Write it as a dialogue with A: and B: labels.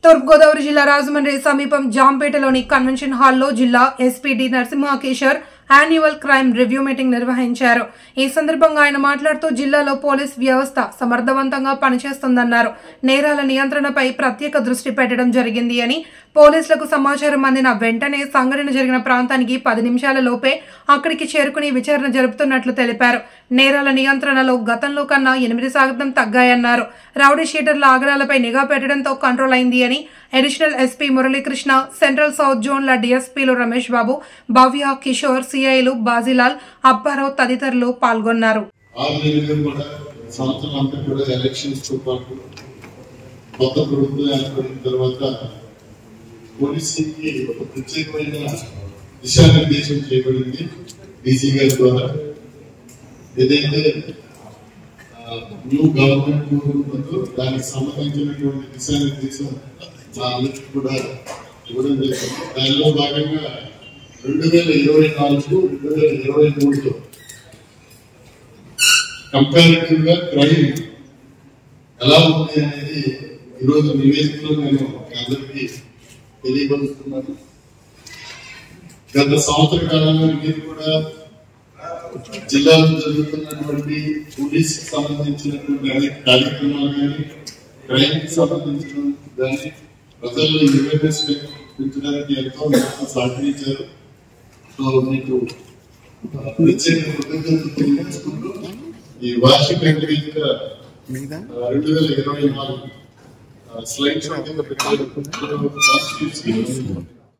A: తూర్పు గోదావరి జిల్లా రాజమండ్రి సమీపం జాంపేటలోని కన్వెన్షన్ హాల్లో జిల్లా SP D Narasimha Kishore annual crime review meeting నిర్వహించారు. ఈ సందర్భంగా ఆయన మాట్లాడుతూ జిల్లాలో పోలీస్ వ్యవస్థ సమర్థవంతంగా పనిచేస్తుందన్నారు. నేరాల నియంత్రణపై ప్రత్యేక దృష్టి పెట్టడం జరిగింది అని, పోలీసులకు సమాచారం అందిన వెంటనే సంఘటన జరిగిన ప్రాంతానికి 10 నిమిషాల లోపే అక్కడికి చేరుకుని విచారణ జరుపుతున్నట్లు తెలిపారు. నేరాల నియంత్రణలో గతంలో కన్నా 8% తగ్గాయన్నారు. రౌడీ షీటర్ల ఆగడాలపై నిఘా పెట్టడంతో కంట్రోల్ అయింది అని additional SP Muralikrishna, central south జోన్ల డిఎస్పీలు రమేష్ బాబు, భవ్య, కిషోర్, సిఐలు బాజీలాల్, అప్పారావు తదితరులు పాల్గొన్నారు.
B: పోలీసుకి ఒక ప్రత్యేకమైన దిశానిర్దేశం చేయబడింది డీసీ గారి ద్వారా. ఏదైతే న్యూ గవర్నమెంట్ ఉంటుందో దానికి సంబంధించినటువంటి దిశానిర్దేశం మా అందరికీ కూడా ఇవ్వడం జరిగింది. దానిలో భాగంగా 2024, 2023లో కంపారిటివ్ గా క్రైమ్ ఎలా ఉంది అనేది ఈరోజు నివేదికలో నేను అందరికీ తెలియపరుస్తున్నాను. గత సంవత్సర కాలంలో మీరు కూడా జిల్లాలో జరుగుతున్నటువంటి పోలీస్ కి సంబంధించినటువంటి అనేక కార్యక్రమాలు కానీ, క్రైమ్ కి సంబంధించిన కానీ ప్రజల్లో అవేర్నెస్ పెంచడానికి ఎంతో సహకరించారు. సో మీకు ప్రత్యేక కృతజ్ఞతలు తెలియజేసుకుంటూ ఈ వార్షిక నివేదిక 2024 స్లైడ్